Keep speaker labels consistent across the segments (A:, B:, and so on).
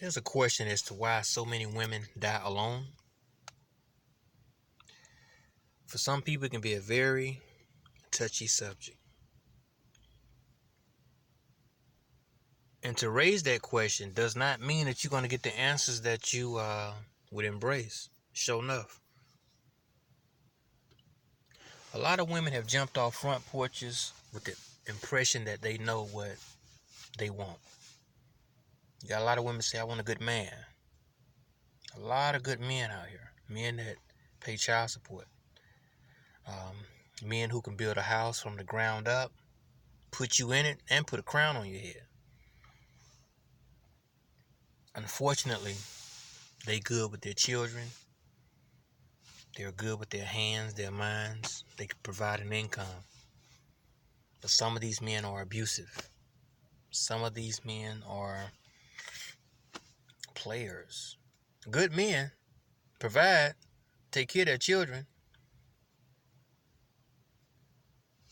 A: There's a question as to why so many women die alone. For some people, it can be a very touchy subject. And to raise that question does not mean that you're going to get the answers that you would embrace. Sure enough. A lot of women have jumped off front porches with the impression that they know what they want. You got a lot of women say, I want a good man. A lot of good men out here. Men that pay child support. Men who can build a house from the ground up, put you in it, and put a crown on your head. Unfortunately, they good with their children. They're good with their hands, their minds. They can provide an income. But some of these men are abusive. Some of these men are players. Good men provide, take care of their children.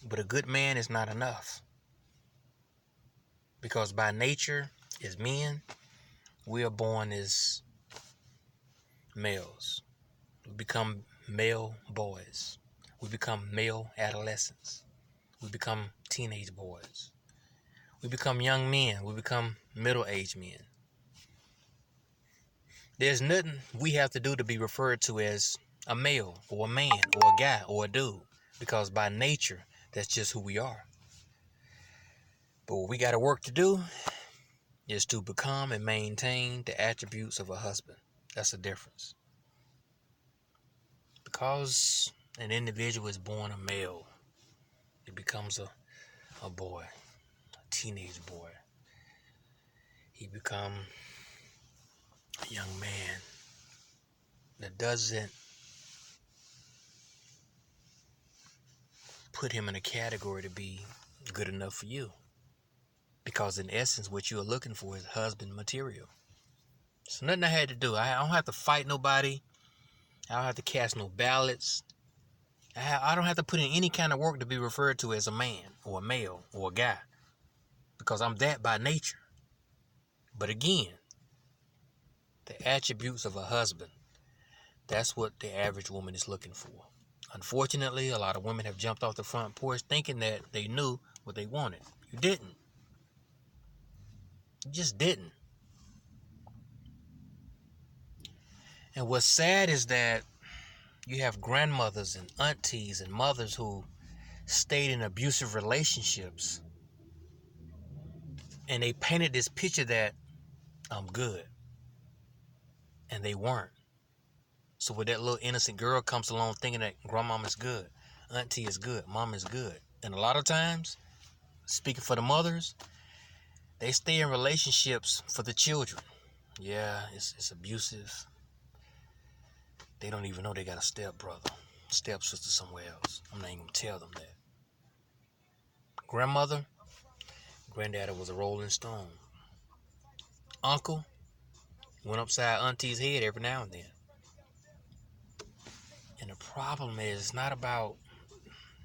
A: But a good man is not enough. Because by nature, as men, we are born as males. We become male boys. We become male adolescents. We become teenage boys. We become young men. We become middle-aged men. There's nothing we have to do to be referred to as a male or a man or a guy or a dude, because by nature, that's just who we are. But what we got to work to do is to become and maintain the attributes of a husband. That's the difference. Because an individual is born a male, he becomes a boy, a teenage boy. He becomes a young man that doesn't put him in a category to be good enough for you. Because in essence, what you are looking for is husband material. So nothing I had to do. I don't have to fight nobody. I don't have to cast no ballots. I don't have to put in any kind of work to be referred to as a man or a male or a guy. Because I'm that by nature. But again, the attributes of a husband, that's what the average woman is looking for. Unfortunately, a lot of women have jumped off the front porch thinking that they knew what they wanted. You didn't. You just didn't. And what's sad is that you have grandmothers and aunties and mothers who stayed in abusive relationships, and they painted this picture that I'm good, and they weren't. So when that little innocent girl comes along thinking that grandmama is good, auntie is good, mom is good, and a lot of times, speaking for the mothers, they stay in relationships for the children. Yeah, it's abusive. They don't even know they got a stepbrother, stepsister somewhere else. I'm not even gonna tell them that. Grandmother, granddaddy was a rolling stone. Uncle went upside auntie's head every now and then. And the problem is, it's not about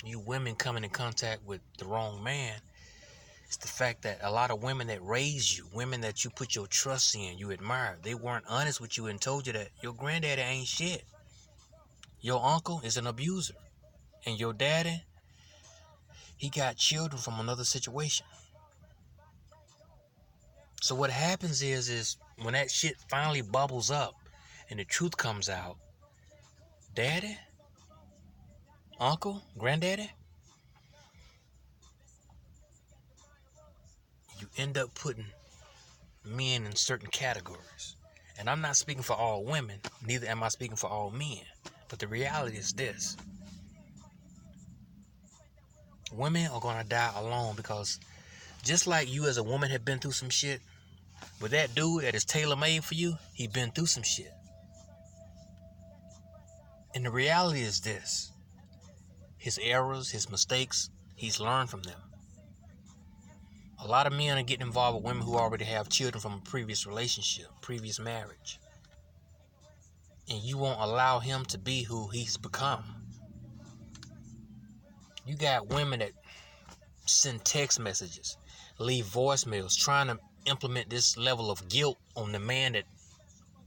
A: you women coming in contact with the wrong man. It's the fact that a lot of women that raised you, women that you put your trust in, you admire, they weren't honest with you and told you that your granddaddy ain't shit. Your uncle is an abuser. And your daddy, he got children from another situation. So what happens is when that shit finally bubbles up and the truth comes out, daddy, uncle, granddaddy, you end up putting men in certain categories. And I'm not speaking for all women, neither am I speaking for all men. But the reality is this. Women are going to die alone because just like you as a woman have been through some shit, with that dude that is tailor-made for you, he been through some shit. And the reality is this. His errors, his mistakes, he's learned from them. A lot of men are getting involved with women who already have children from a previous relationship, previous marriage. And you won't allow him to be who he's become. You got women that send text messages, leave voicemails, trying to implement this level of guilt on the man that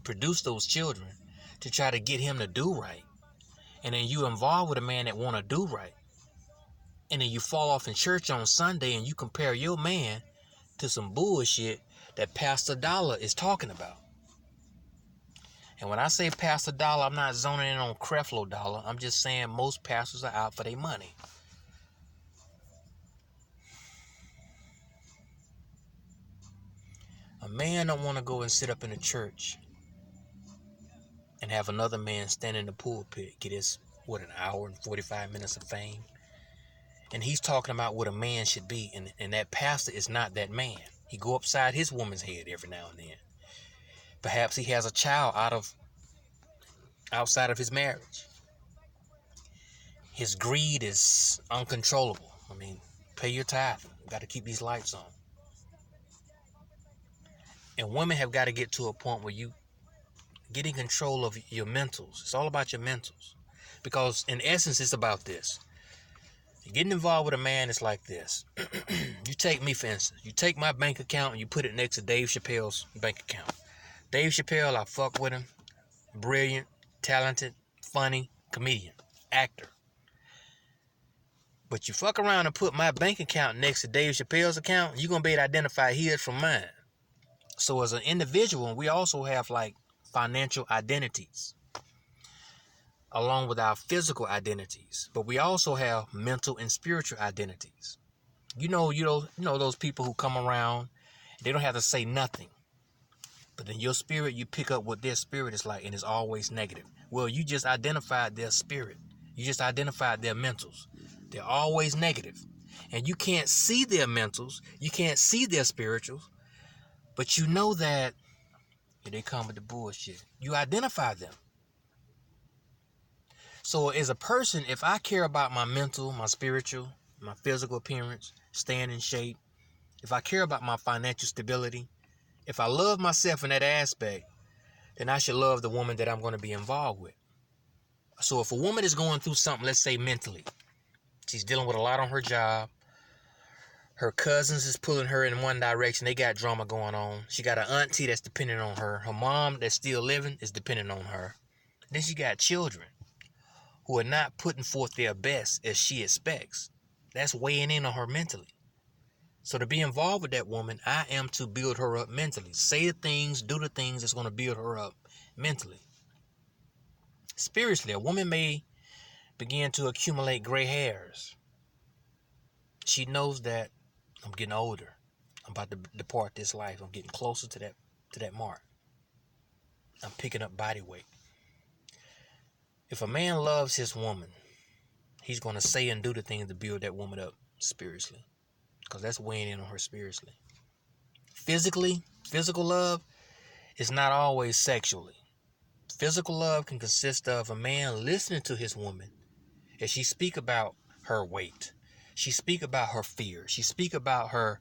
A: produced those children to try to get him to do right. And then you involved with a man that want to do right. And then you fall off in church on Sunday and you compare your man to some bullshit that Pastor Dollar is talking about. And when I say Pastor Dollar, I'm not zoning in on Creflo Dollar. I'm just saying most pastors are out for their money. A man don't want to go and sit up in a church and have another man stand in the pulpit, get his, an hour and 45 minutes of fame. And he's talking about what a man should be. And that pastor is not that man. He go upside his woman's head every now and then. Perhaps he has a child outside of his marriage. His greed is uncontrollable. I mean, pay your tithe. You got to keep these lights on. And women have got to get to a point where you get in control of your mentals. It's all about your mentals. Because in essence, it's about this. Getting involved with a man is like this. You take me, for instance. You take my bank account and you put it next to Dave Chappelle's bank account. Dave Chappelle, I fuck with him. Brilliant, talented, funny, comedian, actor. But you fuck around and put my bank account next to Dave Chappelle's account, you're going to be able to identify his from mine. So as an individual, we also have like financial identities along with our physical identities. But we also have mental and spiritual identities. You know those people who come around, they don't have to say nothing. But in your spirit, you pick up what their spirit is like, and it's always negative. Well, you just identified their spirit. You just identified their mentals. They're always negative. And you can't see their mentals. You can't see their spirituals. But you know that here they come with the bullshit. You identify them. So as a person, if I care about my mental, my spiritual, my physical appearance, staying in shape, if I care about my financial stability, if I love myself in that aspect, then I should love the woman that I'm going to be involved with. So if a woman is going through something, let's say mentally, she's dealing with a lot on her job, her cousins is pulling her in one direction, they got drama going on, she got an auntie that's dependent on her, her mom that's still living is dependent on her, then she got children who are not putting forth their best as she expects. That's weighing in on her mentally. So to be involved with that woman, I am to build her up mentally. Say the things, do the things that's going to build her up mentally. Spiritually, a woman may begin to accumulate gray hairs. She knows that I'm getting older. I'm about to depart this life. I'm getting closer to that mark. I'm picking up body weight. If a man loves his woman, he's going to say and do the things to build that woman up spiritually. Because that's weighing in on her spiritually. Physically, physical love is not always sexually. Physical love can consist of a man listening to his woman as she speak about her weight. She speak about her fears. She speak about her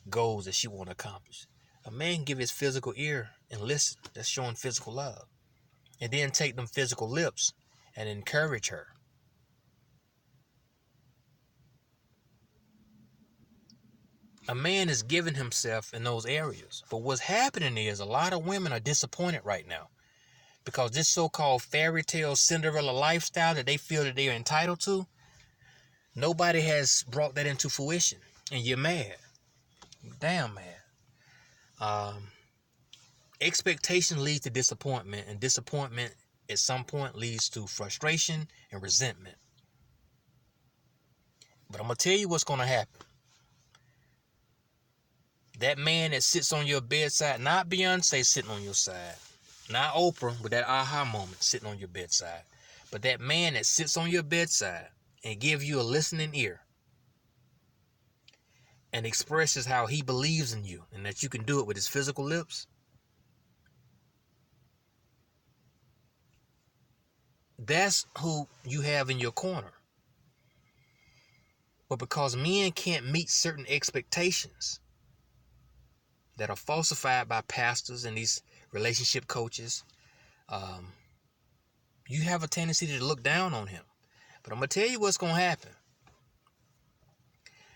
A: goals that she want to accomplish. A man can give his physical ear and listen. That's showing physical love. And then take them physical lips and encourage her. A man is giving himself in those areas. But what's happening is a lot of women are disappointed right now because this so-called fairy tale Cinderella lifestyle that they feel that they are entitled to, nobody has brought that into fruition. And you're mad. You're damn mad. Expectation leads to disappointment, and disappointment at some point leads to frustration and resentment. But I'm going to tell you what's going to happen. That man that sits on your bedside, not Beyonce sitting on your side, not Oprah with that aha moment sitting on your bedside, but that man that sits on your bedside and gives you a listening ear and expresses how he believes in you and that you can do it with his physical lips, that's who you have in your corner. But because men can't meet certain expectations that are falsified by pastors and these relationship coaches, you have a tendency to look down on him. But I'm going to tell you what's going to happen.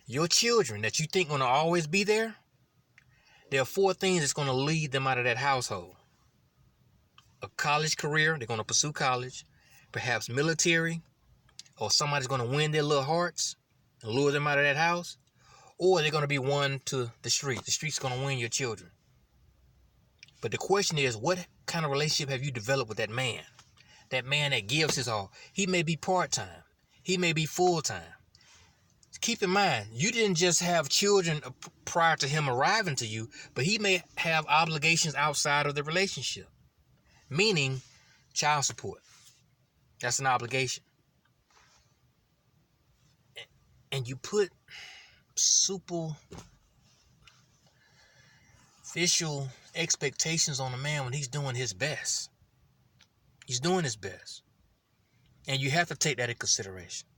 A: Your children that you think going to always be there, There are 4 things that's going to lead them out of that household. A college career, they're going to pursue college, perhaps military, or somebody's going to win their little hearts and lure them out of that house, or they're going to be won to the street. The street's going to win your children. But the question is, what kind of relationship have you developed with that man? That man that gives his all. He may be part-time. He may be full-time. Keep in mind, you didn't just have children prior to him arriving to you, but he may have obligations outside of the relationship. Meaning, child support. That's an obligation. And you put superficial expectations on a man when he's doing his best. He's doing his best. And you have to take that in consideration.